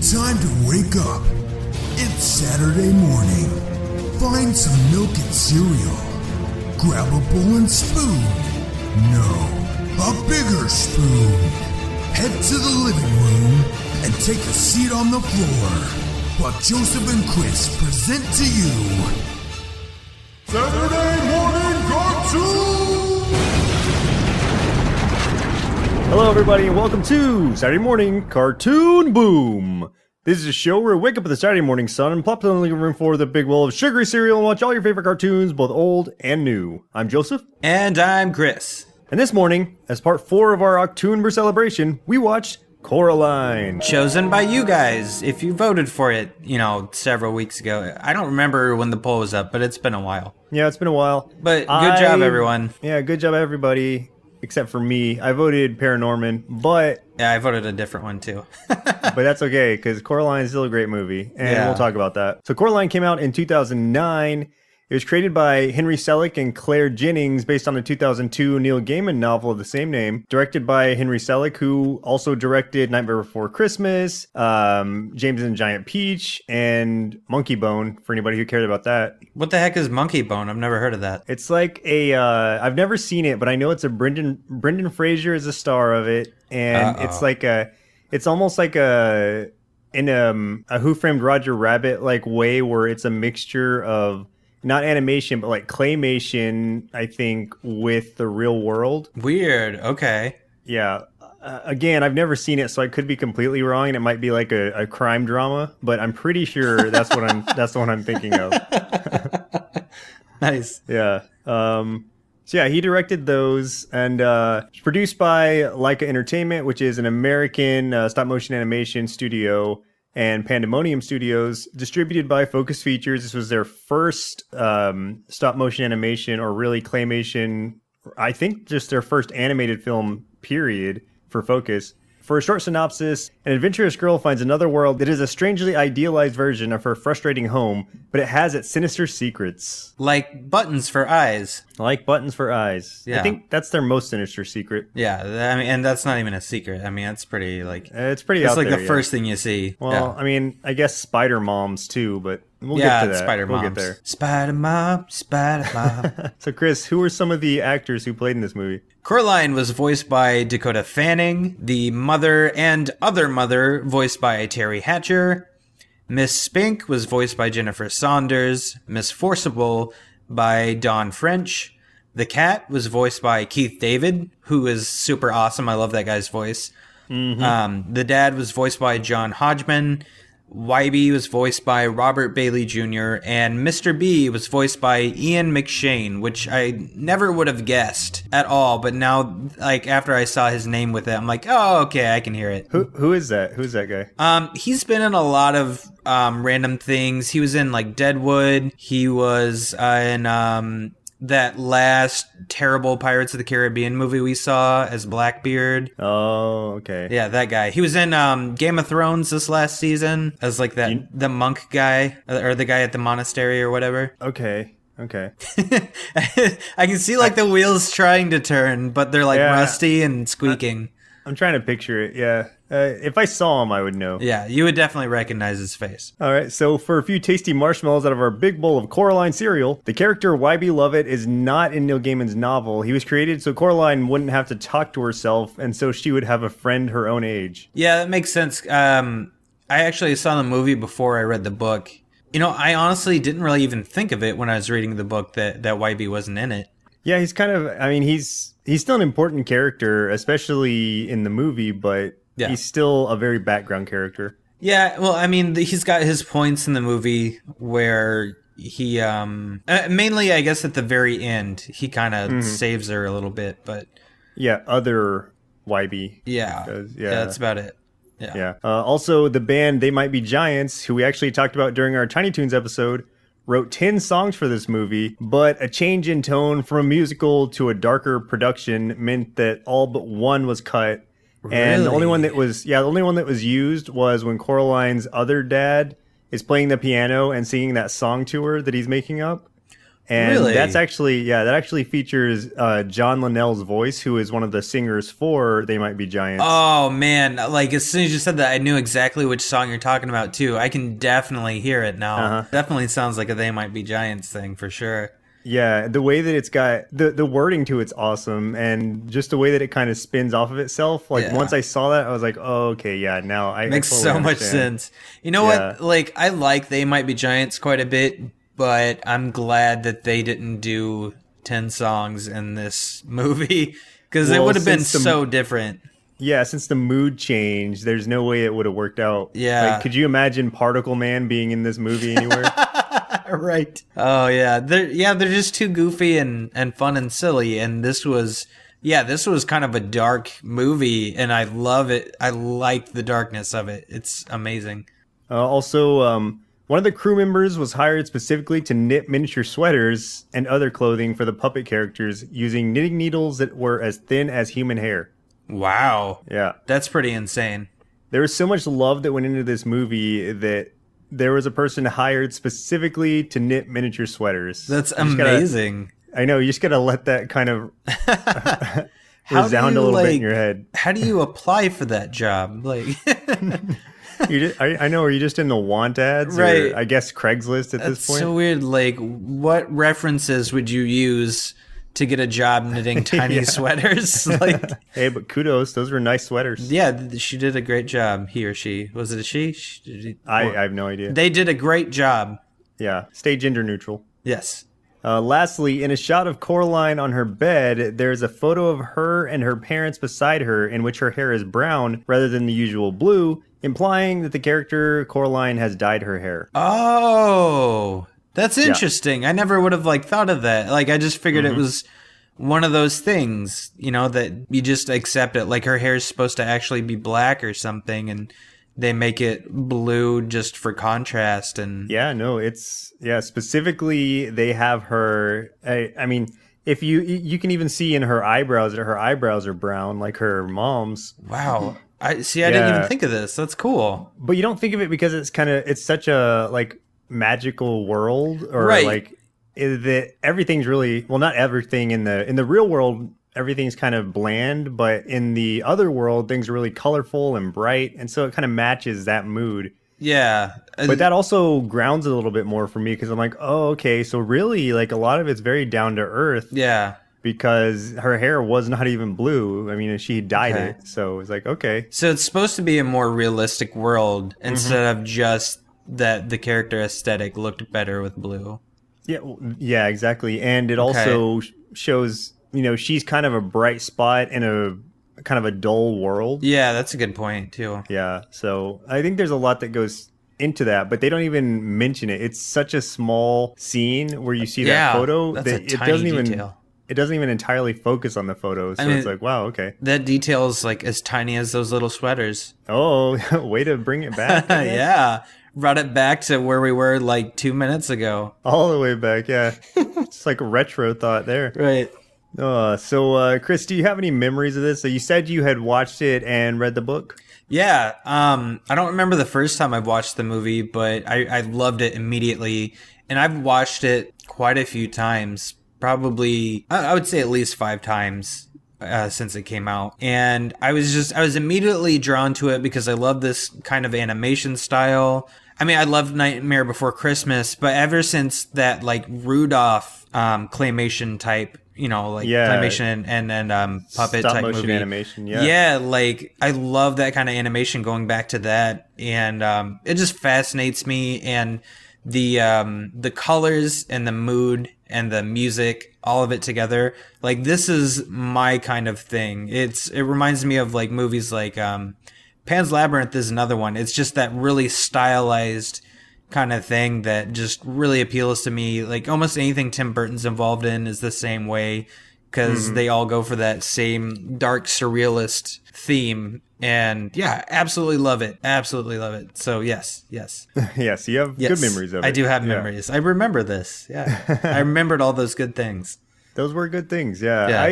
Time to wake up. It's Saturday morning. Find some milk and cereal. Grab a bowl and spoon. No, a bigger spoon. Head to the living room and take a seat on the floor while Joseph and Chris present to you Saturday Morning Cartoon! Hello everybody and welcome to Saturday Morning Cartoon Boom! This is a show where we wake up with the Saturday morning sun and plop in the living room for the big bowl of sugary cereal and watch all your favorite cartoons, both old and new. I'm Joseph. And I'm Chris. And this morning, as part 4 of our October celebration, we watched Coraline. Chosen by you guys, if you voted for it, several weeks ago. I don't remember when the poll was up, but it's been a while. Yeah, it's been a while. But good job, everyone. Yeah, good job, everybody. Except for me. I voted Paranorman, but... Yeah, I voted a different one, too. But that's okay, because Coraline is still a great movie, and we'll talk about that. So Coraline came out in 2009. It was created by Henry Selick and Claire Jennings based on the 2002 Neil Gaiman novel of the same name. Directed by Henry Selick, who also directed Nightmare Before Christmas, James and the Giant Peach, and Monkey Bone, for anybody who cared about that. What the heck is Monkey Bone? I've never heard of that. It's like a, I've never seen it, but I know it's a Brendan Fraser is a star of it, and it's like it's almost like a Who Framed Roger Rabbit like way where it's a mixture of not animation, but like claymation, I think, with the real world. Weird. Okay. Yeah. Again, I've never seen it, so I could be completely wrong, and it might be like a crime drama, but I'm pretty sure that's the one I'm thinking of. Nice. Yeah. So yeah, he directed those, and it's produced by Laika Entertainment, which is an American stop motion animation studio, and Pandemonium Studios, distributed by Focus Features. This was their first stop motion animation, or really claymation, I think just their first animated film, period, for Focus. For a short synopsis, an adventurous girl finds another world that is a strangely idealized version of her frustrating home, but it has its sinister secrets. Like buttons for eyes. Like buttons for eyes. Yeah. I think that's their most sinister secret. Yeah, I mean, and that's not even a secret. I mean, it's pretty, it's pretty out there. It's like the first thing you see. Well, yeah. I mean, I guess Spider Moms too, but we'll get to that. Spider Moms. We'll get there. Spider Mom, Spider Mom. So, Chris, who were some of the actors who played in this movie? Coraline was voiced by Dakota Fanning, the mother and other mother voiced by Terry Hatcher. Miss Spink was voiced by Jennifer Saunders. Miss Forcible by Dawn French. The cat was voiced by Keith David, who is super awesome. I love that guy's voice. Mm-hmm. The dad was voiced by John Hodgman. Wybie was voiced by Robert Bailey Jr. and Mr. B was voiced by Ian McShane, which I never would have guessed at all. But now, like, after I saw his name with it, I'm like, oh, okay, I can hear it. Who is that? Who's that guy? He's been in a lot of random things. He was in like Deadwood. He was in that last terrible Pirates of the Caribbean movie we saw as Blackbeard. Oh, okay. Yeah, that guy. He was in Game of Thrones this last season as like the monk guy, or the guy at the monastery or whatever. Okay. I can see like the wheels trying to turn, but they're like rusty and squeaking. I'm trying to picture it, yeah. If I saw him, I would know. Yeah, you would definitely recognize his face. All right, so for a few tasty marshmallows out of our big bowl of Coraline cereal, the character Wybie Lovett is not in Neil Gaiman's novel. He was created so Coraline wouldn't have to talk to herself, and so she would have a friend her own age. Yeah, that makes sense. I actually saw the movie before I read the book. I honestly didn't really even think of it when I was reading the book that Wybie wasn't in it. Yeah, he's kind of, I mean, he's still an important character, especially in the movie, but he's still a very background character. Yeah, well, I mean, he's got his points in the movie where he, mainly, I guess, at the very end, he kind of saves her a little bit, but... Yeah, other Wybie. Yeah, that's about it. Yeah. Also, the band They Might Be Giants, who we actually talked about during our Tiny Toons episode, wrote 10 songs for this movie, but a change in tone from a musical to a darker production meant that all but one was cut. Really? And the only one that was used was when Coraline's other dad is playing the piano and singing that song to her that he's making up. And Really? that actually features John Linnell's voice, who is one of the singers for They Might Be Giants. Oh man, like as soon as you said that, I knew exactly which song you're talking about too. I can definitely hear it now. Definitely sounds like a They Might Be Giants thing for sure. Yeah, the way that it's got the wording to it's awesome, and just the way that it kind of spins off of itself. Like once I saw that, I was like, "Oh, okay, yeah." Now I makes totally so much understand. sense. You know what? Like I like They Might Be Giants quite a bit, but I'm glad that they didn't do 10 songs in this movie because it would have been so different. Yeah, since the mood changed, there's no way it would have worked out. Yeah. Like, could you imagine Particle Man being in this movie anywhere? Right. Oh yeah. They're just too goofy and fun and silly. And this was kind of a dark movie, and I love it. I like the darkness of it. It's amazing. Also, one of the crew members was hired specifically to knit miniature sweaters and other clothing for the puppet characters using knitting needles that were as thin as human hair. Wow. Yeah. That's pretty insane. There was so much love that went into this movie that there was a person hired specifically to knit miniature sweaters. That's amazing. I know, you just gotta let that kind of resound a little bit in your head. How do you apply for that job? Like, I know, are you just in the want ads? Right. Or I guess Craigslist at this point? So weird. Like, what references would you use to get a job knitting tiny sweaters? Like, hey, but kudos, those were nice sweaters. Yeah, she did a great job. He or she. Was it a she? I have no idea. They did a great job. Yeah, stay gender neutral. Yes. Lastly, in a shot of Coraline on her bed, there's a photo of her and her parents beside her in which her hair is brown rather than the usual blue, implying that the character Coraline has dyed her hair. Oh, that's interesting. I never would have thought of that. Like, I just figured it was one of those things, that you just accept it. Like, her hair is supposed to actually be black or something, and they make it blue just for contrast. And specifically they have her. I mean, if you can even see in her eyebrows that her eyebrows are brown, like her mom's. Wow. I didn't even think of this. That's cool. But you don't think of it because it's such a magical world, or that everything's really, well, not everything in the real world, everything's kind of bland, but in the other world things are really colorful and bright, and so it kind of matches that mood. Yeah. But that also grounds it a little bit more for me, because I'm like, oh, okay, so really, a lot of it's very down to earth. Yeah. Because her hair was not even blue. I mean, she dyed it, so it's like, okay. So it's supposed to be a more realistic world instead of just that the character aesthetic looked better with blue. Yeah, exactly. And it also shows, she's kind of a bright spot in a kind of a dull world. Yeah, that's a good point too. Yeah, so I think there's a lot that goes into that, but they don't even mention it. It's such a small scene where you see that photo that's that a tiny detail. It doesn't even entirely focus on the photos, so it's like, wow, okay. That detail is as tiny as those little sweaters. Oh, way to bring it back. Yeah. Brought it back to where we were 2 minutes ago. All the way back, yeah. It's like a retro thought there. Right. So, Chris, do you have any memories of this? So you said you had watched it and read the book? Yeah. I don't remember the first time I watched the movie, but I loved it immediately. And I've watched it quite a few times. Probably, I would say at least 5 times since it came out. And I was immediately drawn to it because I love this kind of animation style. I mean, I loved Nightmare Before Christmas, but ever since that Rudolph claymation type, claymation and puppet stop type motion movie animation, I love that kind of animation, going back to that, and it just fascinates me. And the colors and the mood and the music, all of it together, this is my kind of thing. It reminds me of movies Pan's Labyrinth is another one. It's just that really stylized kind of thing that just really appeals to me. Almost anything Tim Burton's involved in is the same way, because they all go for that same dark surrealist theme. And yeah, absolutely love it. Absolutely love it. So yes. Yes, you have good memories of it. I do have memories. I remember this. Yeah. I remembered all those good things. Those were good things. Yeah.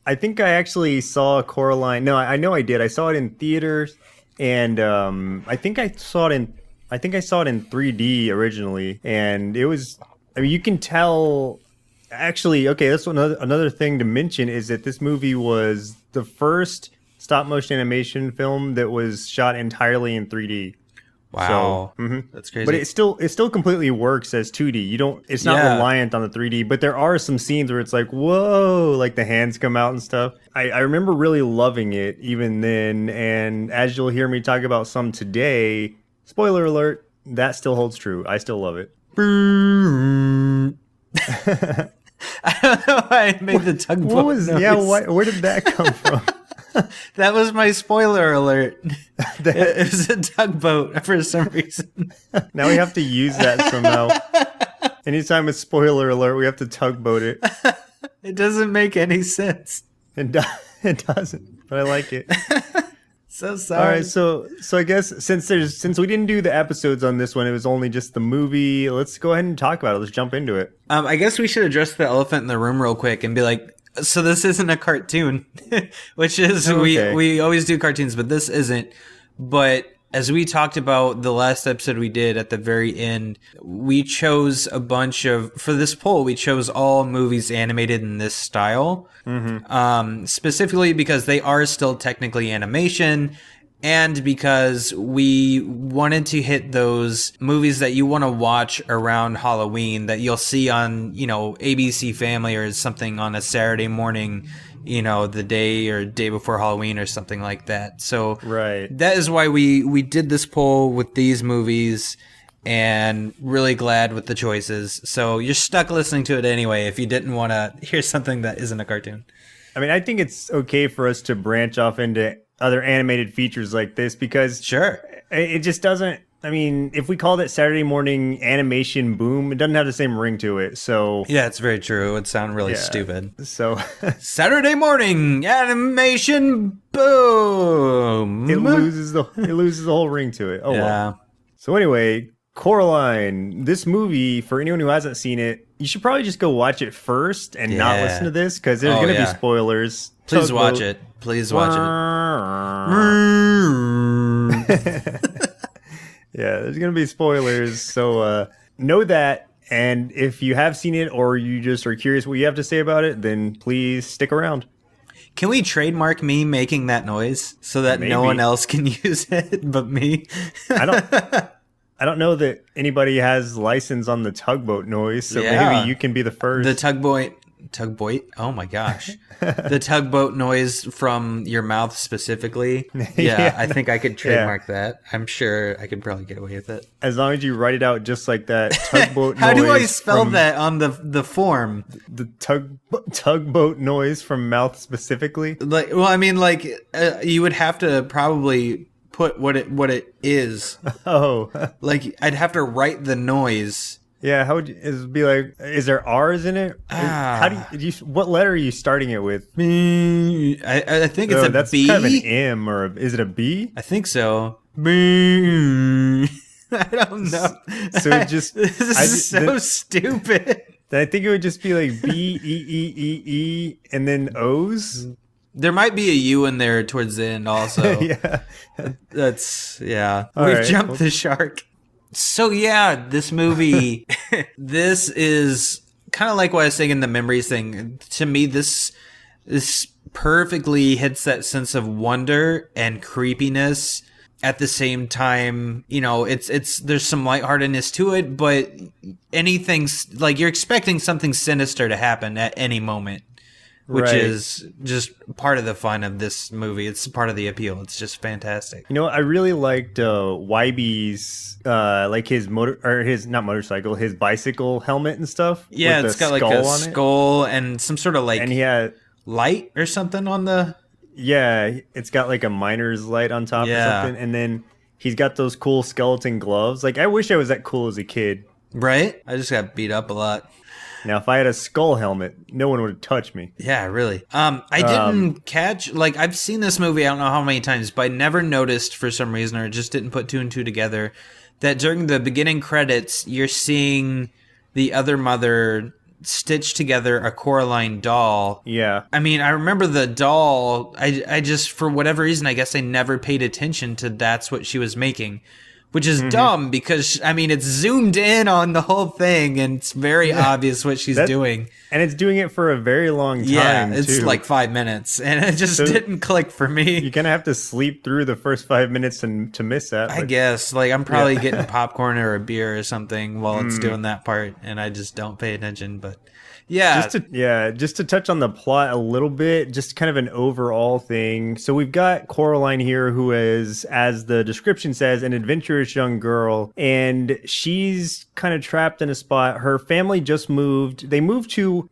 I think I actually saw Coraline. No, I know I did. I saw it in theaters, and I think I saw it in 3D originally, and it was, I mean, you can tell Actually, okay, that's another thing to mention is that this movie was the first stop motion animation film that was shot entirely in 3D. Wow, So, that's crazy. but it still completely works as 2D. It's not Yeah. reliant on the 3D, but there are some scenes where it's like, whoa, like the hands come out and stuff. I remember really loving it even then, and as you'll hear me talk about some today, spoiler alert, that still holds true. I still love it. I don't know why I made the tugboat What was noise. where did that come from? That was my spoiler alert. It was a tugboat for some reason. Now we have to use that somehow. Anytime it's spoiler alert, we have to tugboat it. It doesn't make any sense. It doesn't, but I like it. So sorry. All right, so I guess since we didn't do the episodes on this one, it was only just the movie. Let's go ahead and talk about it. Let's jump into it. I guess we should address the elephant in the room real quick and be like, so this isn't a cartoon, which is Okay. we always do cartoons, but this isn't. But as we talked about the last episode we did at the very end, we chose for this poll, we chose all movies animated in this style, specifically because they are still technically animation. And because we wanted to hit those movies that you want to watch around Halloween that you'll see on, ABC Family or something on a Saturday morning, the day before Halloween or something like that. So Right. that is why we did this poll with these movies, and really glad with the choices. So you're stuck listening to it anyway if you didn't want to hear something that isn't a cartoon. I mean, I think it's okay for us to branch off into other animated features like this because Sure. it just doesn't. I mean, if we called it Saturday morning animation boom, it doesn't have the same ring to it. So Yeah, it's very true. It would sound really yeah. stupid. So Saturday morning animation boom. it loses the whole ring to it. Oh Yeah. well. So anyway, Coraline, this movie, for anyone who hasn't seen it, you should probably just go watch it first and not Yeah. listen to this because there's Oh, going to yeah. be spoilers. Please Tugboat. watch it. Please watch it. Yeah, there's going to be spoilers. So know that. And if you have seen it or you just are curious what you have to say about it, then please stick around. Can we trademark me making that noise so that no Maybe. one else can use it but me? I don't know that anybody has license on the tugboat noise, so Yeah. maybe you can be the first. The tugboat. Oh my gosh. The tugboat noise from your mouth specifically. Yeah, Yeah. I think I could trademark that. I'm sure I could probably get away with it. As long as you write it out just like that, tugboat How noise. do I spell from that on the form? The tugboat noise from mouth specifically. Like, well, I mean, like you would have to probably put what it is. Oh, Like I'd have to write the noise. yeah. How would you, it'd be like? Is there R's in it? How do you? What letter are you starting it with? I think it's Oh, a that's B. kind of an M, or is it a B? I think so. I don't know. So it just- this is I just- so stupid. Then I think it would just be like B E E E E and then O's. There might be a U in there towards the end also. Yeah. That's yeah. All We've right. jumped the shark. So yeah, this movie this is kind of like what I was saying in the memories thing. To me, this perfectly hits that sense of wonder and creepiness at the same time. It's there's some lightheartedness to it, but anything's like you're expecting something sinister to happen at any moment. Which Right. is just part of the fun of this movie. It's part of the appeal. It's just fantastic. I really liked Wybe's like his not motorcycle, his bicycle helmet and stuff. Yeah, with it's the got like skull a on it. skull and some sort of like And he had light or something on the. yeah, it's got like a miner's light on top Yeah. or something, and then he's got those cool skeleton gloves. Like I wish I was that cool as a kid. Right? I just got beat up a lot. Now, if I had a skull helmet, no one would touch me. Yeah, really. I didn't catch, like, I've seen this movie, I don't know how many times, but I never noticed for some reason, or just didn't put two and two together, that during the beginning credits, you're seeing the other mother stitch together a Coraline doll. Yeah. I mean, I remember the doll, I just, for whatever reason, I guess I never paid attention to that's what she was making. which is dumb because, I mean, it's zoomed in on the whole thing and it's very obvious what she's doing. And it's doing it for a very long time, Yeah, it's too. like 5 minutes, and it just didn't click for me. You're going to have to sleep through the first 5 minutes to miss that. I guess. Like, I'm probably getting popcorn or a beer or something while it's doing that part, and I just don't pay attention, but... Yeah. Just to touch on the plot a little bit, just kind of an overall thing. So we've got Coraline here, who is, as the description says, an adventurous young girl, and she's kind of trapped in a spot. Her family just moved. They moved to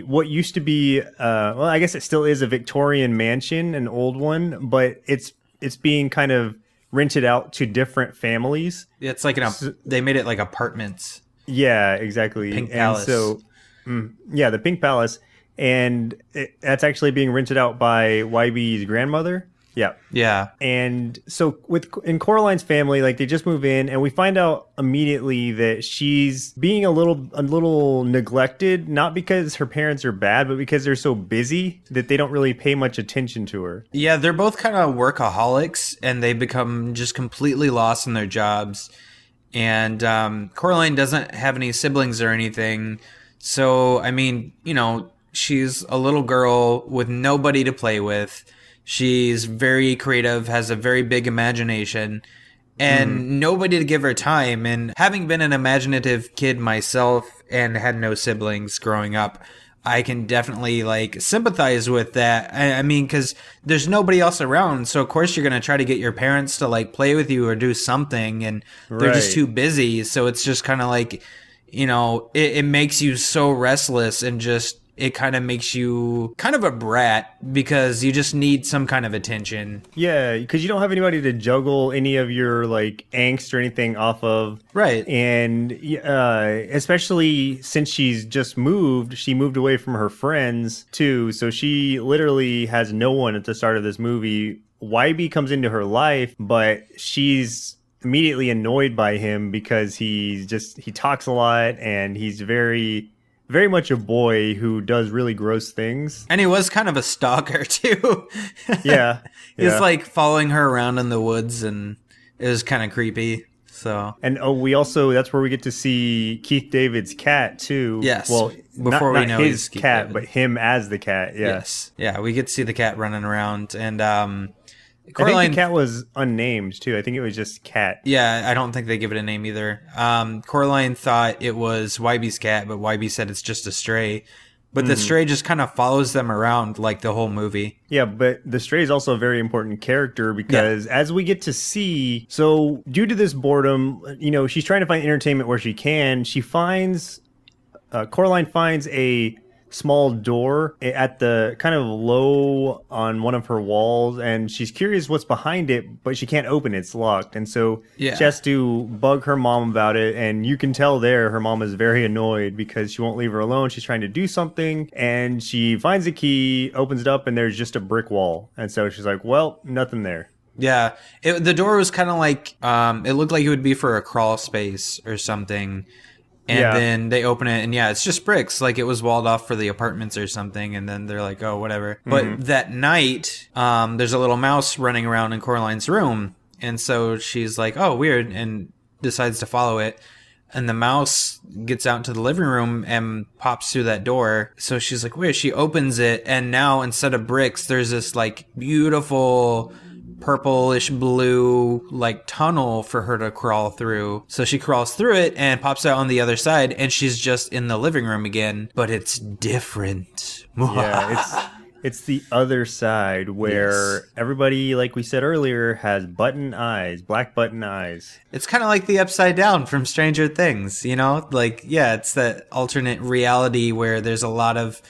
what used to be, well, I guess it still is a Victorian mansion, an old one, but it's being kind of rented out to different families. It's like they made it like apartments. Yeah, exactly. Pink Palace. And so, yeah, the Pink Palace, and that's actually being rented out by YB's grandmother. Yeah. And so in Coraline's family, like, they just move in, and we find out immediately that she's being a little neglected, not because her parents are bad, but because they're so busy that they don't really pay much attention to her. Yeah, they're both kind of workaholics, and they become just completely lost in their jobs. And Coraline doesn't have any siblings or anything. So, I mean, you know, she's a little girl with nobody to play with. She's very creative, has a very big imagination, and nobody to give her time. And having been an imaginative kid myself and had no siblings growing up, I can definitely, like, sympathize with that. I mean, because there's nobody else around. So, of course, you're going to try to get your parents to, like, play with you or do something. And they're just too busy. So it's just kind of like... You know, it makes you so restless, and just, it kind of makes you kind of a brat because you just need some kind of attention. Yeah, because you don't have anybody to juggle any of your, like, angst or anything off of. Right. And especially since she's just moved, she moved away from her friends, too. So she literally has no one at the start of this movie. YB comes into her life, but she's immediately annoyed by him because he talks a lot, and he's very, very much a boy who does really gross things. And he was kind of a stalker too. Yeah. He's like following her around in the woods, and it was kind of creepy. So, and that's where we get to see Keith David's cat too. Yes. Well, before not we know his he's Keith cat, David. but him as the cat. Yeah. Yes. Yeah, we get to see the cat running around, and Coraline, I think the cat was unnamed too. I think it was just Cat. Yeah, I don't think they give it a name either. Coraline thought it was YB's cat, but YB said it's just a stray. But the stray just kind of follows them around like the whole movie. Yeah, but the stray is also a very important character because as we get to see, so due to this boredom, you know, she's trying to find entertainment where she can. Coraline finds a small door at the kind of low on one of her walls, and she's curious what's behind it, but she can't open it. It's locked. And so she has to bug her mom about it, and you can tell there her mom is very annoyed because she won't leave her alone. She's trying to do something, and she finds a key, opens it up, and there's just a brick wall. And so she's like, well, nothing there. Yeah, the door was kind of like, it looked like it would be for a crawl space or something. And then they open it, and it's just bricks. Like, it was walled off for the apartments or something. And then they're like, oh, whatever. But that night, there's a little mouse running around in Coraline's room. And so she's like, oh, weird, and decides to follow it. And the mouse gets out into the living room and pops through that door. So she's like, weird. She opens it, and now instead of bricks, there's this, like, beautiful purplish blue, like, tunnel for her to crawl through. So she crawls through it and pops out on the other side, and she's just in the living room again. But it's different. Yeah, it's the other side where everybody, like we said earlier, has button eyes, black button eyes. It's kind of like the Upside Down from Stranger Things, you know? Like, it's that alternate reality where there's a lot of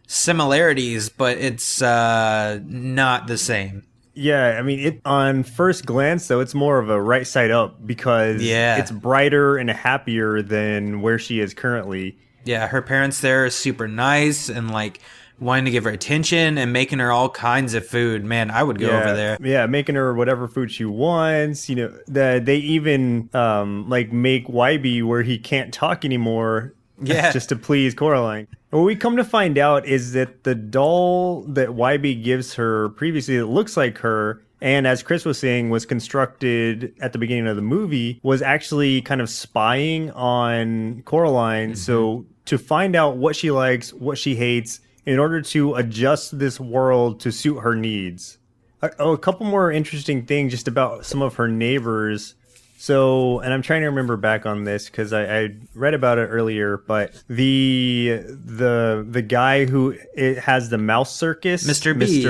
similarities, but it's not the same. Yeah, I mean, on first glance, though, it's more of a right side up because it's brighter and happier than where she is currently. Yeah, her parents there are super nice and, like, wanting to give her attention and making her all kinds of food. Man, I would go over there. Yeah, making her whatever food she wants. You know, they even, like, make YB where he can't talk anymore. Yeah. Just to please Coraline. What we come to find out is that the doll that YB gives her previously that looks like her and as Chris was saying, was constructed at the beginning of the movie, was actually kind of spying on Coraline. So to find out what she likes, what she hates, in order to adjust this world to suit her needs. A couple more interesting things just about some of her neighbors. So, and I'm trying to remember back on this because I read about it earlier, but the guy who has the mouse circus, Mr. B.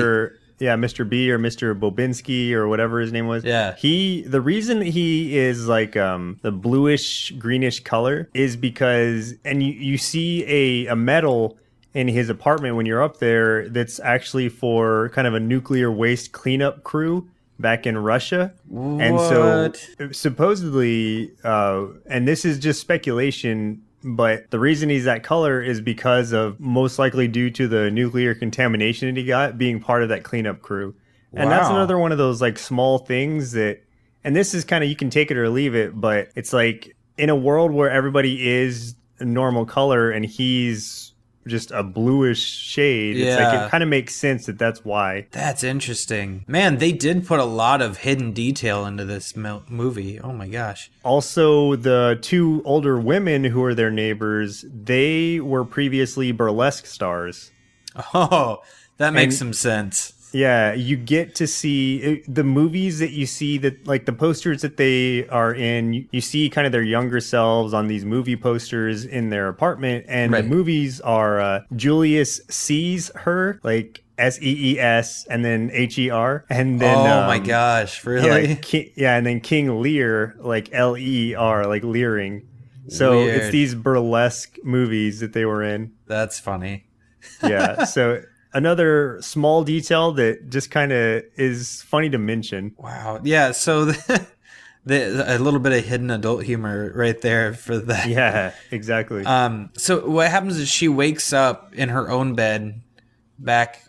Mr. B or Mr. Bobinski or whatever his name was. Yeah. The reason he is like the bluish greenish color is because, and you see a medal in his apartment when you're up there that's actually for kind of a nuclear waste cleanup crew back in Russia. What? And so supposedly, and this is just speculation, but the reason he's that color is because of most likely due to the nuclear contamination that he got being part of that cleanup crew. And that's Wow. another one of those like small things that, and this is kind of, you can take it or leave it, but it's like in a world where everybody is a normal color and he's just a bluish shade. It's like Yeah. it kind of makes sense that that's why. That's interesting. Man, they did put a lot of hidden detail into this movie. Oh my gosh. Also, the two older women who are their neighbors, they were previously burlesque stars. Oh, that makes And- some sense. Yeah, you get to see the movies that you see, that like the posters that they are in, you see kind of their younger selves on these movie posters in their apartment, and Right. the movies are Julius sees her, like SEES and then HER, and then Oh my gosh, really? and then King Lear, like LEER, like leering. So Weird. it's these burlesque movies that they were in. That's funny. Yeah, so another small detail that just kind of is funny to mention. Wow. Yeah, so a little bit of hidden adult humor right there for that. Yeah, exactly. So what happens is she wakes up in her own bed back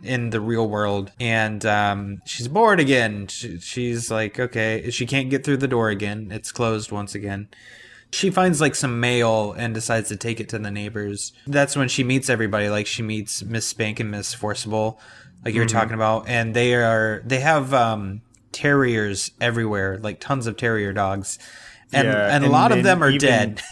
in the real world, and she's bored again. She's like, okay, she can't get through the door again. It's closed once again. She finds like some mail and decides to take it to the neighbors. That's when she meets everybody. Like she meets Miss Spank and Miss Forcible, like you were talking about, and they have terriers everywhere, like tons of terrier dogs, and Yeah, a lot of then them are even- dead.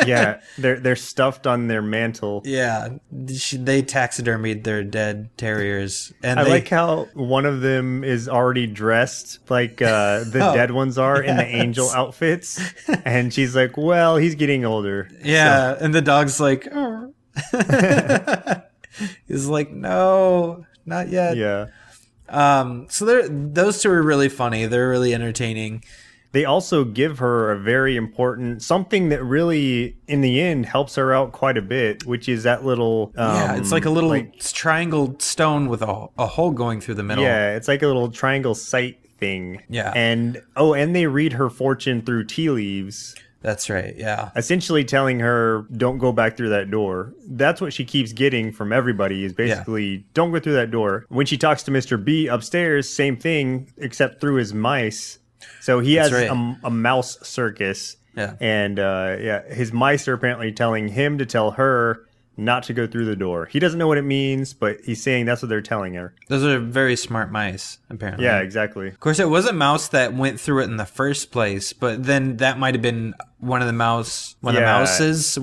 Yeah, they're stuffed on their mantle. Yeah, they taxidermied their dead terriers, and I they, like how one of them is already dressed like the dead ones are in the angel outfits, and she's like, "Well, he's getting older." yeah, and the dog's like, oh. He's like, no, not yet. Yeah. So those two are really funny. They're really entertaining. They also give her a very important something that really, in the end, helps her out quite a bit, which is that little. Yeah, it's like a little triangle stone with a hole going through the middle. Yeah, it's like a little triangle sight thing. Yeah. And they read her fortune through tea leaves, That's right. Yeah. essentially telling her, don't go back through that door. That's what she keeps getting from everybody, is basically, don't go through that door. When she talks to Mr. B upstairs, same thing, except through his mice. So he has That's right. a mouse circus. Yeah. And his mice are apparently telling him to tell her not to go through the door. He doesn't know what it means, but he's saying that's what they're telling her. Those are very smart mice, apparently. Yeah, exactly. Of course, it was a mouse that went through it in the first place, but then that might have been one of the mice Mice.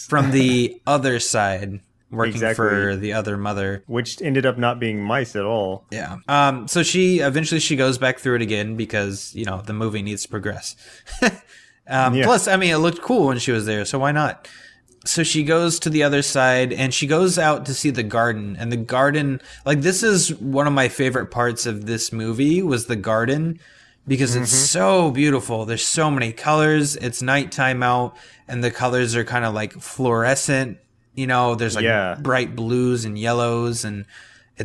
from the other side, working Exactly. for the other mother. Which ended up not being mice at all. Yeah. So she eventually goes back through it again because, the movie needs to progress. Plus, I mean, it looked cool when she was there, so why not? So she goes to the other side and she goes out to see the garden, and the garden, like, this is one of my favorite parts of this movie was the garden, because it's so beautiful. There's so many colors. It's nighttime out and the colors are kind of like fluorescent. There's like bright blues and yellows, and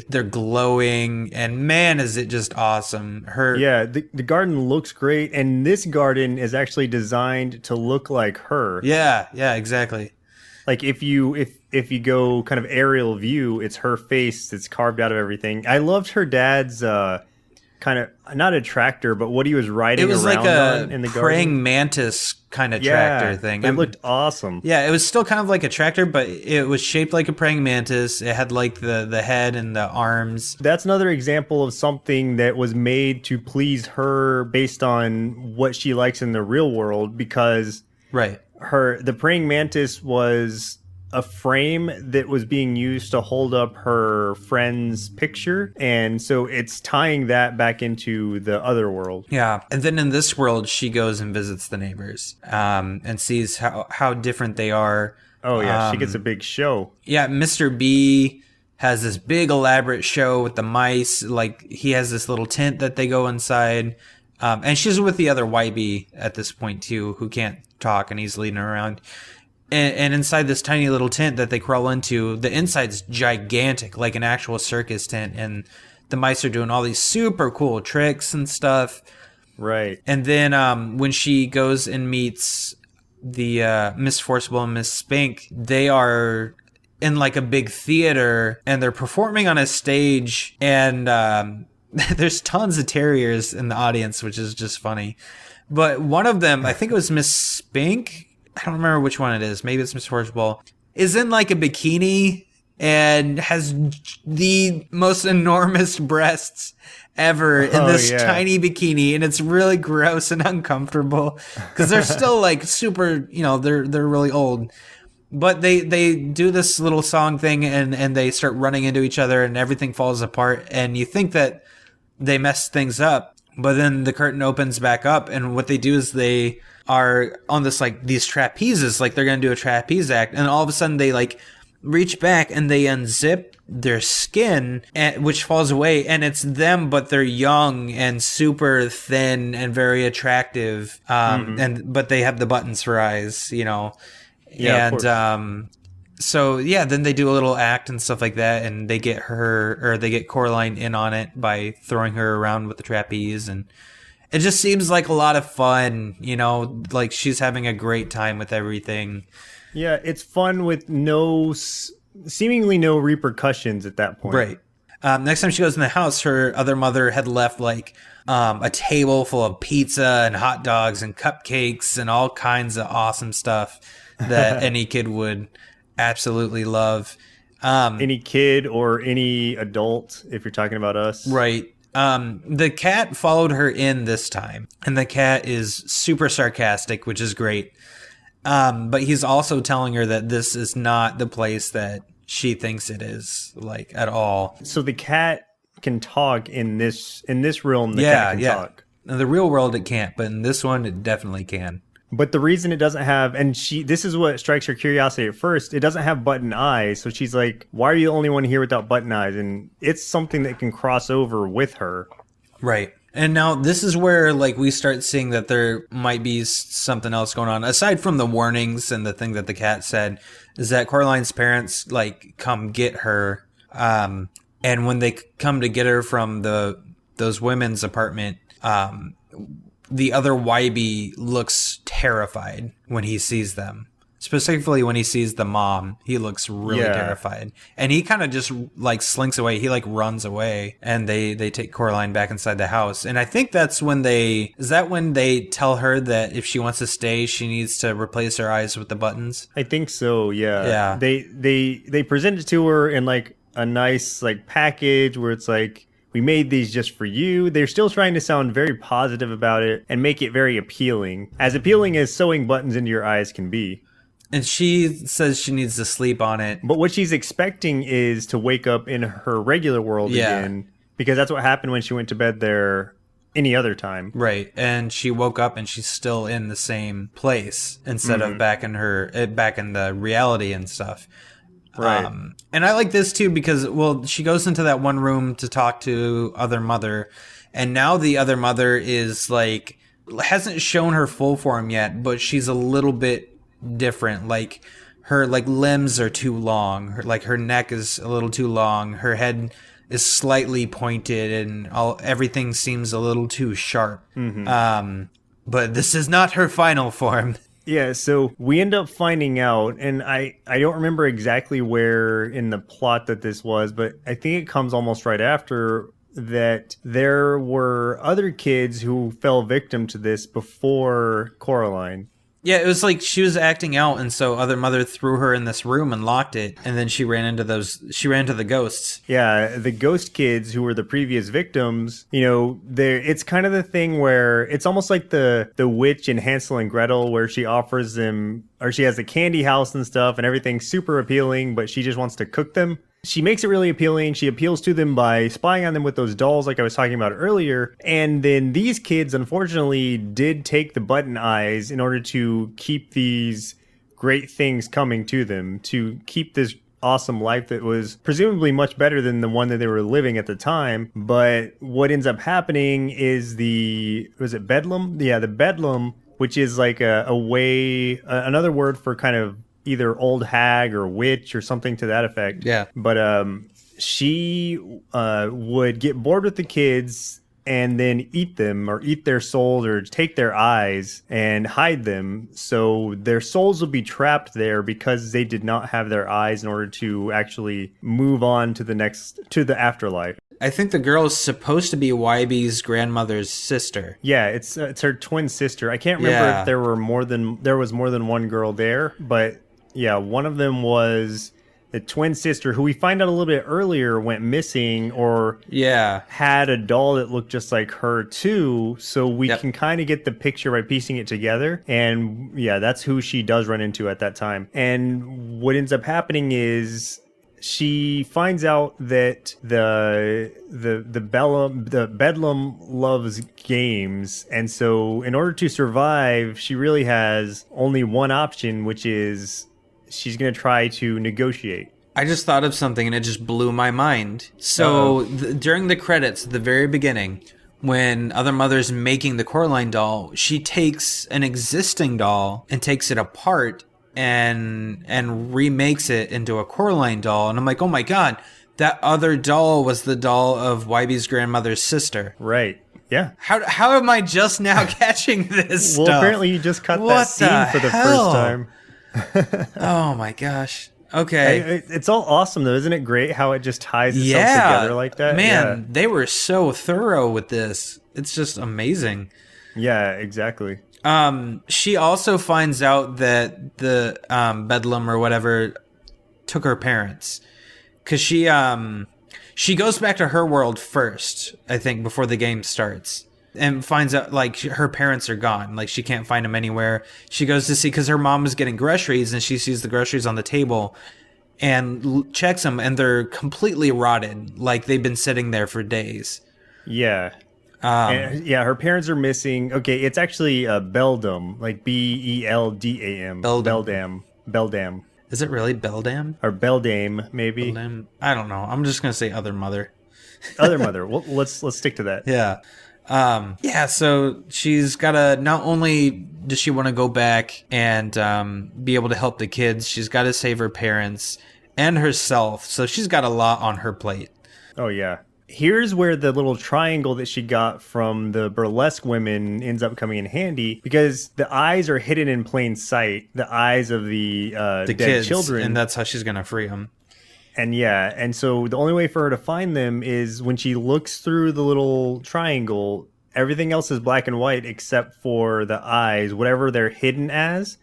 they're glowing, and man, is it just awesome. The garden looks great, and this garden is actually designed to look like her. Yeah, exactly. Like if you go kind of aerial view, it's her face that's carved out of everything. I loved her dad's kind of not a tractor, but what he was riding It was around like on in the a praying garden. mantis kind of tractor thing. It looked awesome. Yeah, it was still kind of like a tractor, but it was shaped like a praying mantis. It had like the head and the arms. That's another example of something that was made to please her based on what she likes in the real world, because Right. the praying mantis was a frame that was being used to hold up her friend's picture, and so it's tying that back into the other world. Yeah, and then in this world, she goes and visits the neighbors, and sees how different they are. Oh yeah, she gets a big show. Yeah, Mr. B has this big elaborate show with the mice. Like, he has this little tent that they go inside, and she's with the other YB at this point too, who can't talk, and he's leading her around. And inside this tiny little tent that they crawl into, the inside's gigantic, like an actual circus tent. And the mice are doing all these super cool tricks and stuff. Right. And then when she goes and meets the Miss Forcible and Miss Spink, they are in like a big theater, and they're performing on a stage. And there's tons of terriers in the audience, which is just funny. But one of them, I think it was Miss Spink, I don't remember which one it is. Maybe it's Miss Forcible, is in like a bikini and has the most enormous breasts ever in this tiny bikini, and it's really gross and uncomfortable because they're still like super, they're really old. But they do this little song thing, and they start running into each other, and everything falls apart, and you think that they messed things up, but then the curtain opens back up, and what they do is they are on this like these trapezes, like they're gonna do a trapeze act, and all of a sudden they like reach back and they unzip their skin, which falls away, and it's them, but they're young and super thin and very attractive, but they have the buttons for eyes, then they do a little act and stuff like that, and they get Coraline in on it by throwing her around with the trapeze, and it just seems like a lot of fun, like she's having a great time with everything. Yeah, it's fun with seemingly no repercussions at that point. Right. Next time she goes in the house, her other mother had left like a table full of pizza and hot dogs and cupcakes and all kinds of awesome stuff that any kid would absolutely love. Any kid or any adult, if you're talking about us. Right. The cat followed her in this time, and the cat is super sarcastic, which is great. But he's also telling her that this is not the place that she thinks it is, like, at all. So the cat can talk in this realm. The cat can talk. In the real world, it can't, but in this one, it definitely can. But the reason it doesn't have, this is what strikes her curiosity at first, it doesn't have button eyes. So she's like, why are you the only one here without button eyes? And it's something that can cross over with her. Right. And now this is where like we start seeing that there might be something else going on. Aside from the warnings and the thing that the cat said, is that Coraline's parents like come get her. And when they come to get her from those women's apartment, the other YB looks terrified when he sees them. Specifically when he sees the mom, he looks really terrified. And he kind of just like slinks away. He like runs away, and they take Coraline back inside the house. And I think that's when they tell her that if she wants to stay, she needs to replace her eyes with the buttons. I think so. Yeah. Yeah. They present it to her in like a nice like package where it's like, we made these just for you. They're still trying to sound very positive about it and make it very appealing. As appealing as sewing buttons into your eyes can be. And she says she needs to sleep on it. But what she's expecting is to wake up in her regular world again. Because that's what happened when she went to bed there any other time. Right. And she woke up and she's still in the same place instead of back in the reality and stuff. Right. And I like this too because, she goes into that one room to talk to other mother. And now the other mother is like, hasn't shown her full form yet, but she's a little bit different. Like her like limbs are too long, her neck is a little too long, her head is slightly pointed, and everything seems a little too sharp. But this is not her final form. Yeah, so we end up finding out, and I don't remember exactly where in the plot that this was, but I think it comes almost right after, that there were other kids who fell victim to this before Coraline. Yeah, it was like she was acting out, and so Other Mother threw her in this room and locked it, and then she ran into the ghosts. Yeah, the ghost kids who were the previous victims, it's kind of the thing where it's almost like the witch in Hansel and Gretel, where she offers them, or she has a candy house and stuff, and everything's super appealing, but she just wants to cook them. She makes it really appealing. She appeals to them by spying on them with those dolls like I was talking about earlier. And then these kids, unfortunately, did take the button eyes in order to keep these great things coming to them, to keep this awesome life that was presumably much better than the one that they were living at the time. But what ends up happening is was it Bedlam? Yeah, the Bedlam, which is like another word for kind of either old hag or witch or something to that effect. Yeah. But she would get bored with the kids and then eat them, or eat their souls, or take their eyes and hide them. So their souls would be trapped there because they did not have their eyes in order to actually move on to the afterlife. I think the girl is supposed to be Wybe's grandmother's sister. Yeah, it's her twin sister. I can't remember if there was more than one girl there, but yeah, one of them was the twin sister, who we find out a little bit earlier went missing, or had a doll that looked just like her too. So we can kind of get the picture by piecing it together. And yeah, that's who she does run into at that time. And what ends up happening is she finds out that the Bedlam loves games, and so in order to survive, she really has only one option, which is she's going to try to negotiate. I just thought of something and it just blew my mind. So during the credits at the very beginning, when Other Mother's making the Coraline doll, she takes an existing doll and takes it apart and remakes it into a Coraline doll. And I'm like, oh my God, that other doll was the doll of Wybe's grandmother's sister. Right. Yeah. How am I just now catching this stuff? Well, apparently you just cut that scene for the first time. Oh my gosh. Okay. It's all awesome though. Isn't it great how it just ties itself together like that? Man, they were so thorough with this. It's just amazing. Yeah, exactly. She also finds out that the Bedlam or whatever took her parents, because she goes back to her world first, I think, before the game starts, and finds out like her parents are gone. Like she can't find them anywhere. She goes to see, because her mom is getting groceries, and she sees the groceries on the table and checks them, and they're completely rotted, like they've been sitting there for days. Yeah. Her parents are missing. Okay, it's actually Beldam, like Beldam. Beldam. Is it really Beldam? Or Beldame, maybe. Beldam? I don't know. I'm just gonna say Other Mother. Other Mother. Well, let's stick to that. Yeah. So she's gotta, not only does she want to go back and be able to help the kids, she's got to save her parents and herself. So she's got a lot on her plate. Oh yeah. Here's where the little triangle that she got from the burlesque women ends up coming in handy, because the eyes are hidden in plain sight. The eyes of the dead kids, children. And that's how she's going to free them. And so the only way for her to find them is when she looks through the little triangle, everything else is black and white except for the eyes. Whatever they're hidden as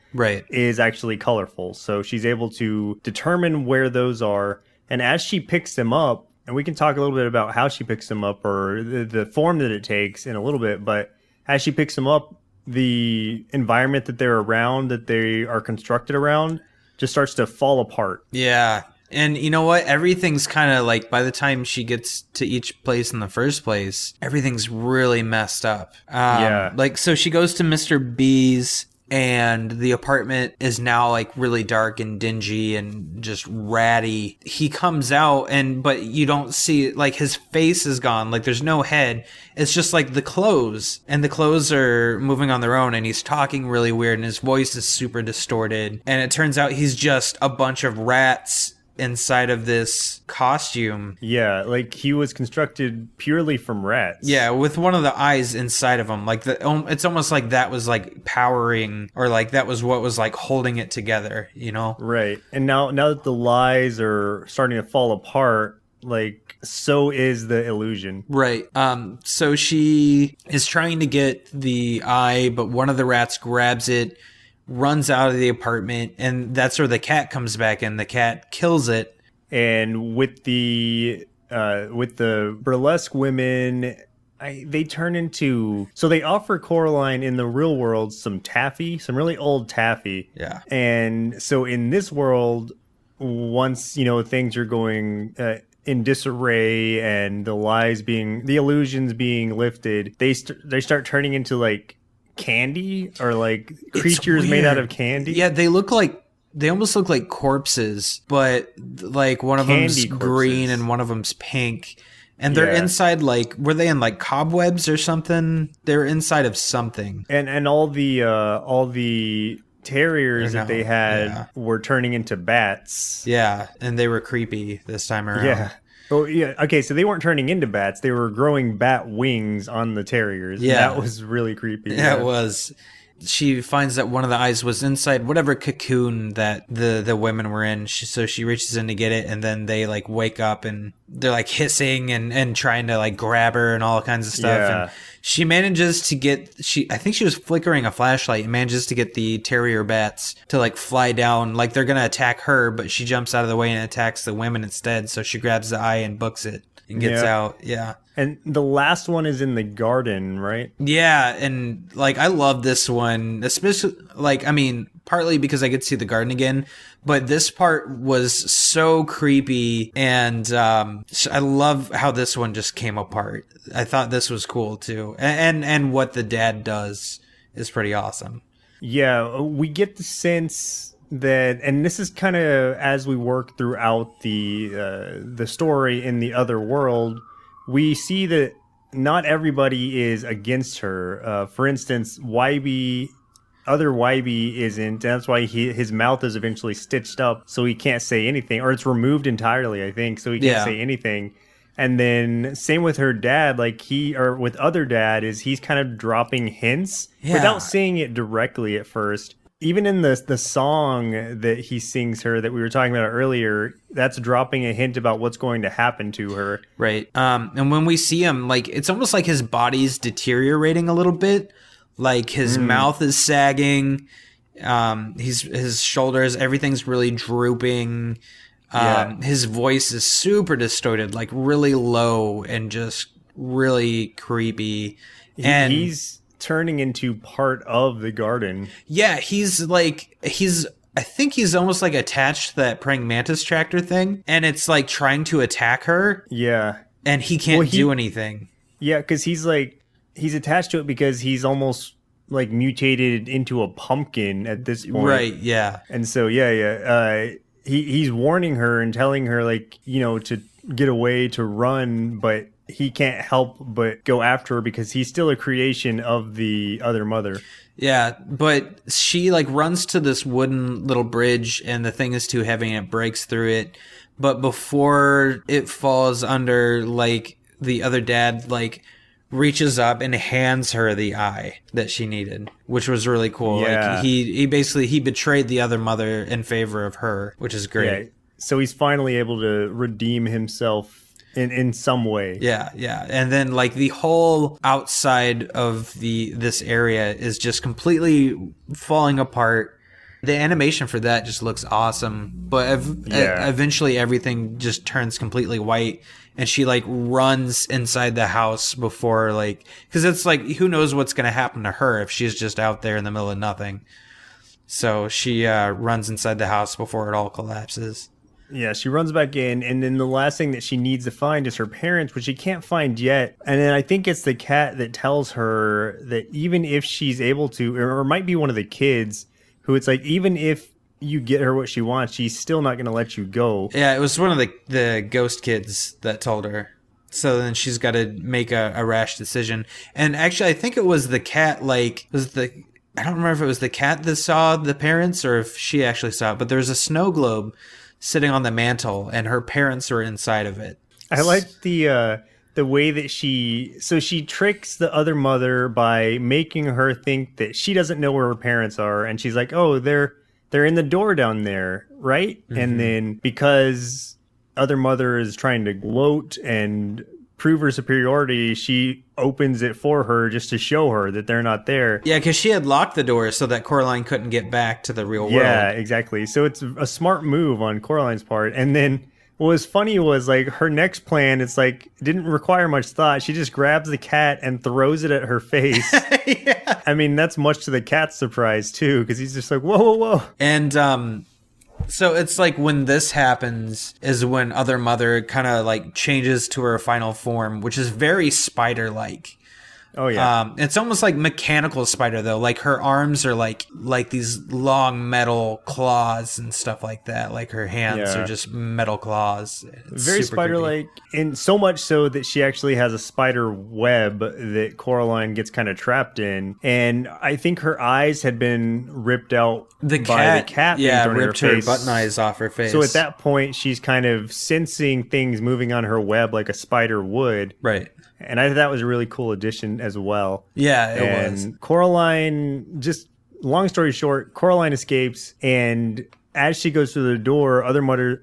is actually colorful. So she's able to determine where those are. And as she picks them up, and we can talk a little bit about how she picks them up, or the form that it takes in a little bit. But as she picks them up, the environment that they're around, that they are constructed around, just starts to fall apart. Yeah. And you know what? Everything's kind of like, by the time she gets to each place in the first place, everything's really messed up. Like, so she goes to Mr. B's, and the apartment is now like really dark and dingy and just ratty. He comes out, but you don't see, like, his face is gone. Like, there's no head. It's just like the clothes, and the clothes are moving on their own, and he's talking really weird, and his voice is super distorted. And it turns out he's just a bunch of rats inside of this costume. Yeah, like he was constructed purely from rats. Yeah, with one of the eyes inside of him. Like, it's almost like that was like powering, or like that was what was like holding it together, you know? Right. And now that the lies are starting to fall apart, like so is the illusion. Right. So she is trying to get the eye, but one of the rats grabs it, runs out of the apartment, and that's where the cat comes back in. The cat kills it. And with the burlesque women, they turn into... So they offer Coraline in the real world some taffy, some really old taffy. Yeah. And so in this world, once, things are going in disarray and the illusions being lifted, they start turning into like candy or like creatures made out of candy. Yeah, they almost look like corpses, but like one of them's green and one of them's pink. And they're inside, like, were they in like cobwebs or something? They're inside of something. And all the terriers that they had were turning into bats. Yeah, and they were creepy this time around. Yeah. Oh, yeah. Okay, so they weren't turning into bats. They were growing bat wings on the terriers. Yeah. That was really creepy. Yeah, it was. She finds that one of the eyes was inside whatever cocoon that the women were in. So she reaches in to get it, and then they like wake up and they're like hissing and trying to like grab her and all kinds of stuff. Yeah. And she manages to I think she was flickering a flashlight and manages to get the terrier bats to like fly down like they're going to attack her, but she jumps out of the way and attacks the women instead. So she grabs the eye and books it and gets out. Yeah. And the last one is in the garden, right? Yeah, and like I love this one, especially partly because I get to see the garden again, but this part was so creepy, and I love how this one just came apart. I thought this was cool too, and what the dad does is pretty awesome. Yeah, we get the sense that, and this is kind of as we work throughout the story in the other world. We see that not everybody is against her. For instance, other Wybie isn't. That's why his mouth is eventually stitched up so he can't say anything. Or it's removed entirely, I think, so he can't say anything. And then same with her dad, with other dad, he's kind of dropping hints without saying it directly at first. Even in the song that he sings her that we were talking about earlier, that's dropping a hint about what's going to happen to her. Right. And when we see him, like, it's almost like his body's deteriorating a little bit. Like his mouth is sagging. His shoulders, everything's really drooping. His voice is super distorted, like really low and just really creepy. He's turning into part of the garden. Yeah, I think he's almost like attached to that praying mantis tractor thing, and it's like trying to attack her. Yeah. And he can't do anything. Yeah, because he's attached to it because he's almost like mutated into a pumpkin at this point. Right, yeah. And so, he's warning her and telling her, like, to get away, to run, but he can't help but go after her because he's still a creation of the other mother. Yeah, but she like runs to this wooden little bridge and the thing is too heavy and it breaks through it. But before it falls under, like, the other dad like reaches up and hands her the eye that she needed, which was really cool. Yeah. Like he betrayed the other mother in favor of her, which is great. Yeah. So he's finally able to redeem himself in some way. Yeah. And then like the whole outside of this area is just completely falling apart. The animation for that just looks awesome. But eventually everything just turns completely white and she like runs inside the house before, like, because it's like, who knows what's going to happen to her if she's just out there in the middle of nothing. So she runs inside the house before it all collapses. Yeah, she runs back in, and then the last thing that she needs to find is her parents, which she can't find yet. And then I think it's the cat that tells her that even if she's able to, or it might be one of the kids, who it's like, even if you get her what she wants, she's still not going to let you go. Yeah, it was one of the ghost kids that told her. So then she's got to make a rash decision. And actually, I think it was the cat, I don't remember if it was the cat that saw the parents or if she actually saw it, but there was a snow globe sitting on the mantle and her parents were inside of it. I like the way that she tricks the other mother by making her think that she doesn't know where her parents are, and she's like, oh, they're in the door down there, right? Mm-hmm. And then because Other Mother is trying to gloat and prove her superiority, she opens it for her just to show her that they're not there. Yeah, because she had locked the door so that Coraline couldn't get back to the real world. Yeah, exactly. So it's a smart move on Coraline's part. And then what was funny was like her next plan, it's like didn't require much thought. She just grabs the cat and throws it at her face. Yeah. I mean, that's much to the cat's surprise too, because he's just like, whoa, whoa, whoa. And so it's like when this happens is when Other Mother kind of like changes to her final form, which is very spider-like. Oh yeah. It's almost like mechanical spider though. Like her arms are like these long metal claws and stuff like that. Like her hands are just metal claws. It's very super spider-like, and so much so that she actually has a spider web that Coraline gets kind of trapped in. And I think her eyes had been ripped out The by cat, the cat. being yeah, thrown in ripped her face. button eyes off her face. So at that point, she's kind of sensing things moving on her web like a spider would. Right. And I thought that was a really cool addition as well. Yeah, it and was. Coraline, just long story short, Coraline escapes, and as she goes through the door, Other Mother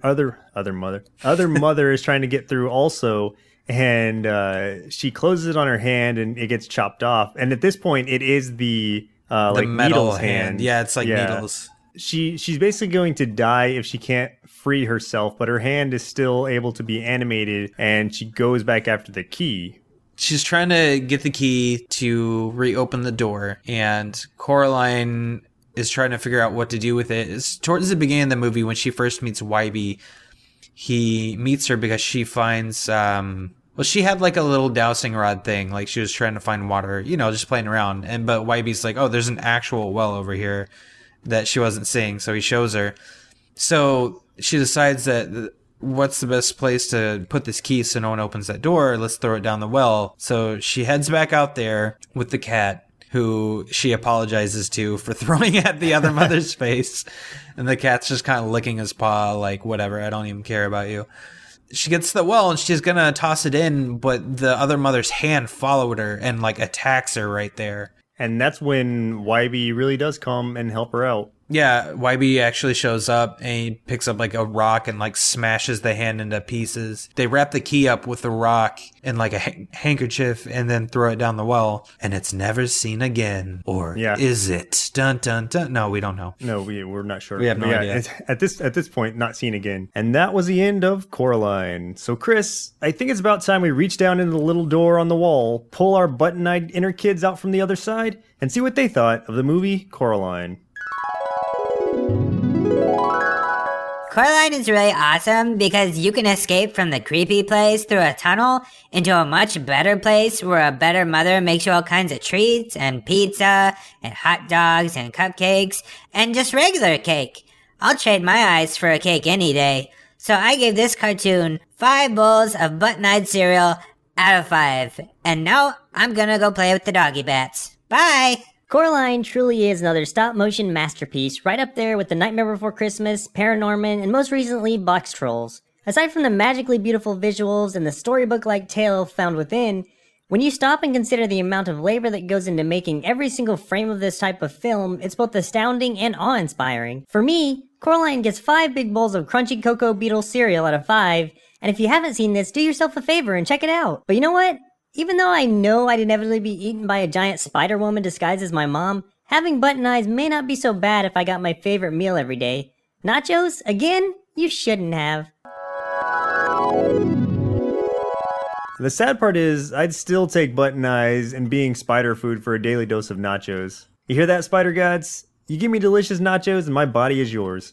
is trying to get through also, and she closes it on her hand, and it gets chopped off. And at this point, it is the like metal needles hand. Yeah, it's like needles. She's basically going to die if she can't free herself, but her hand is still able to be animated, and she goes back after the key. She's trying to get the key to reopen the door, and Coraline is trying to figure out what to do with it. It's towards the beginning of the movie when she first meets Wybie. He meets her because she finds she had like a little dowsing rod thing, like she was trying to find water, just playing around. But Wybie's like, oh, there's an actual well over here that she wasn't seeing, so he shows her. So she decides that what's the best place to put this key so no one opens that door? Let's throw it down the well. So she heads back out there with the cat, who she apologizes to for throwing at the Other Mother's face. And the cat's just kind of licking his paw like, whatever, I don't even care about you. She gets to the well and she's going to toss it in, but the Other Mother's hand followed her and like attacks her right there. And that's when Wybie really does come and help her out. Yeah, Wybie actually shows up and he picks up like a rock and like smashes the hand into pieces. They wrap the key up with the rock in like a handkerchief and then throw it down the well, and it's never seen again. Or is it? Dun dun dun. No, we don't know. No, we're not sure. We have no idea. At this point, not seen again. And that was the end of Coraline. So Chris, I think it's about time we reach down into the little door on the wall, pull our button-eyed inner kids out from the other side, and see what they thought of the movie Coraline. Coraline is really awesome because you can escape from the creepy place through a tunnel into a much better place where a better mother makes you all kinds of treats and pizza and hot dogs and cupcakes and just regular cake. I'll trade my eyes for a cake any day. So I gave this cartoon 5 bowls of button-eyed cereal out of 5. And now I'm gonna go play with the doggy bats. Bye! Coraline truly is another stop-motion masterpiece, right up there with The Nightmare Before Christmas, Paranorman, and most recently, Box Trolls. Aside from the magically beautiful visuals and the storybook-like tale found within, when you stop and consider the amount of labor that goes into making every single frame of this type of film, it's both astounding and awe-inspiring. For me, Coraline gets 5 big bowls of crunchy cocoa beetle cereal out of 5, and if you haven't seen this, do yourself a favor and check it out. But you know what? Even though I know I'd inevitably be eaten by a giant spider woman disguised as my mom, having button eyes may not be so bad if I got my favorite meal every day. Nachos? Again? You shouldn't have. The sad part is, I'd still take button eyes and being spider food for a daily dose of nachos. You hear that, spider gods? You give me delicious nachos and my body is yours.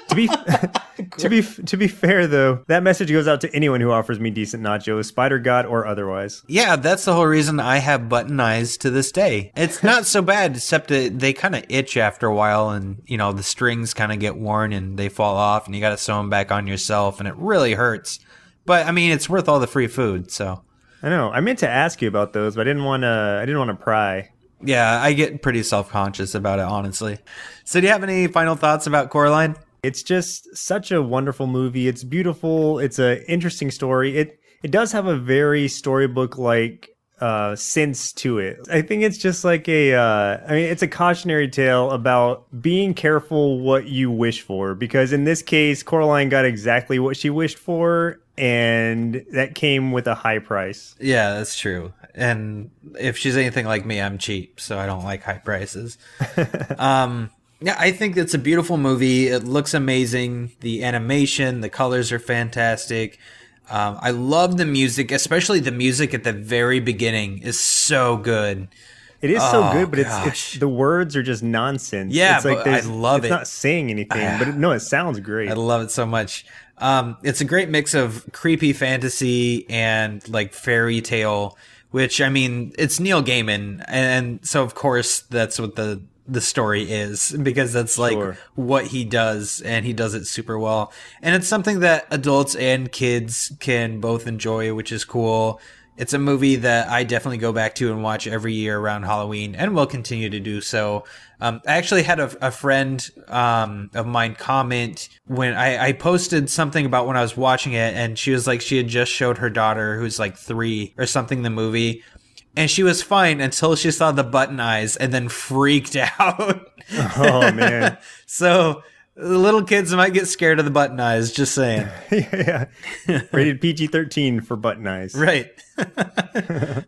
To be fair though, that message goes out to anyone who offers me decent nachos, spider god or otherwise. Yeah, that's the whole reason I have button eyes to this day. It's not so bad, except that they kind of itch after a while, and the strings kind of get worn and they fall off, and you got to sew them back on yourself, and it really hurts. But I mean, it's worth all the free food. So I know. I meant to ask you about those, but I didn't want to pry. Yeah, I get pretty self-conscious about it, honestly. So do you have any final thoughts about Coraline? It's just such a wonderful movie. It's beautiful. It's an interesting story. It does have a very storybook-like sense to it. I think it's just like it's a cautionary tale about being careful what you wish for, because in this case, Coraline got exactly what she wished for, and that came with a high price. Yeah, that's true. And if she's anything like me, I'm cheap, so I don't like high prices. Yeah, I think it's a beautiful movie. It looks amazing. The animation, the colors are fantastic. I love the music, especially the music at the very beginning is so good. It is so good, but it's the words are just nonsense. Yeah, it's like but I love it. It's not saying anything, but it sounds great. I love it so much. It's a great mix of creepy fantasy and like fairy tale, which, I mean, it's Neil Gaiman, and so of course that's what the story is, because that's like what he does, and he does it super well. And it's something that adults and kids can both enjoy, which is cool. It's a movie that I definitely go back to and watch every year around Halloween, and will continue to do so. I actually had a friend of mine comment when I posted something about when I was watching it, and she was like, she had just showed her daughter, who's like 3 or something, the movie, and she was fine until she saw the button eyes and then freaked out. Oh, man. So the little kids might get scared of the button eyes, just saying. Yeah. Rated PG-13 for button eyes. Right.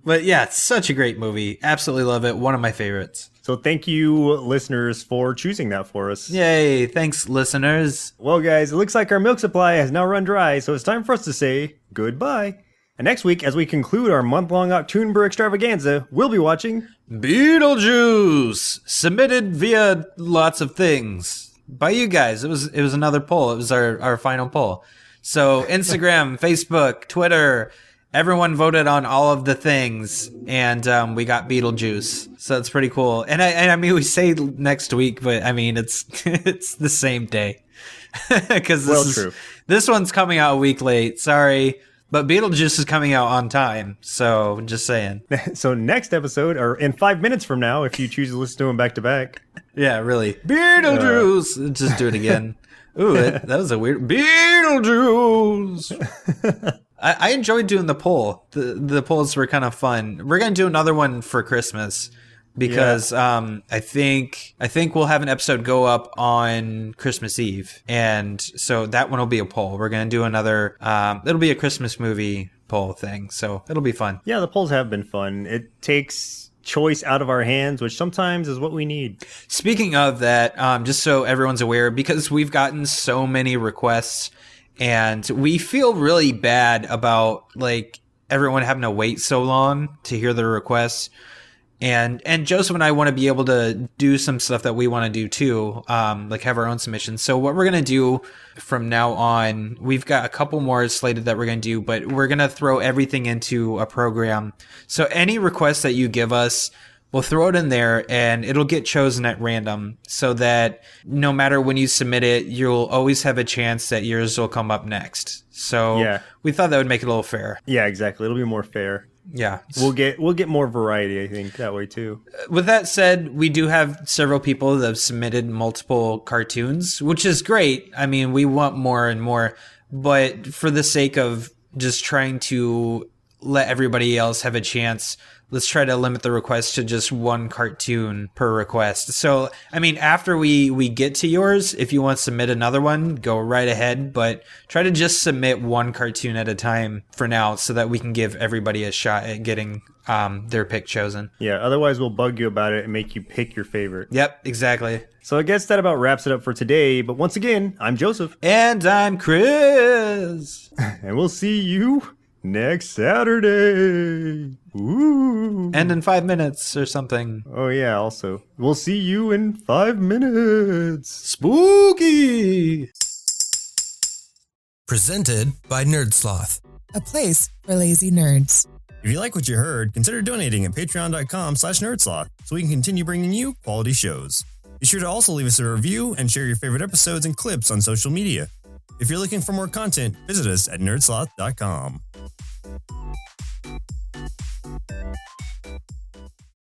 But yeah, it's such a great movie. Absolutely love it. One of my favorites. So thank you, listeners, for choosing that for us. Yay. Thanks, listeners. Well, guys, it looks like our milk supply has now run dry, so it's time for us to say goodbye. And next week, as we conclude our month-long October extravaganza, we'll be watching Beetlejuice, submitted via lots of things by you guys. It was another poll. It was our final poll. So Instagram, Facebook, Twitter, everyone voted on all of the things, and we got Beetlejuice. So it's pretty cool. And I mean, we say next week, but I mean, it's it's the same day, because this one's coming out a week late. Sorry. But Beetlejuice is coming out on time, so just saying. So next episode, or in 5 minutes from now, if you choose to listen to them back to back. Yeah, really. Beetlejuice! Just do it again. Ooh, that was a weird... Beetlejuice! I enjoyed doing the poll. The polls were kind of fun. We're going to do another one for Christmas, because I think we'll have an episode go up on Christmas Eve, and so that one will be a poll. We're gonna do another. It'll be a Christmas movie poll thing, so it'll be fun. Yeah, the polls have been fun. It takes choice out of our hands, which sometimes is what we need. Speaking of that, just so everyone's aware, because we've gotten so many requests, and we feel really bad about like everyone having to wait so long to hear the requests. And Joseph and I want to be able to do some stuff that we want to do too, like have our own submissions. So what we're going to do from now on, we've got a couple more slated that we're going to do, but we're going to throw everything into a program. So any requests that you give us, we'll throw it in there, and it'll get chosen at random, so that no matter when you submit it, you'll always have a chance that yours will come up next. So we thought that would make it a little fair. Yeah, exactly. It'll be more fair. Yeah. We'll get more variety, I think, that way too. With that said, we do have several people that have submitted multiple cartoons, which is great. I mean, we want more and more, but for the sake of just trying to let everybody else have a chance, let's try to limit the request to just one cartoon per request. So, I mean, after we get to yours, if you want to submit another one, go right ahead, but try to just submit one cartoon at a time for now, so that we can give everybody a shot at getting their pick chosen. Yeah, otherwise we'll bug you about it and make you pick your favorite. Yep, exactly. So I guess that about wraps it up for today, but once again, I'm Joseph. And I'm Chris. And we'll see you next Saturday. Ooh. And in 5 minutes or something. Oh yeah, also. We'll see you in 5 minutes. Spooky! Presented by Nerdsloth, a place for lazy nerds. If you like what you heard, consider donating at patreon.com/nerdsloth so we can continue bringing you quality shows. Be sure to also leave us a review and share your favorite episodes and clips on social media. If you're looking for more content, visit us at nerdsloth.com.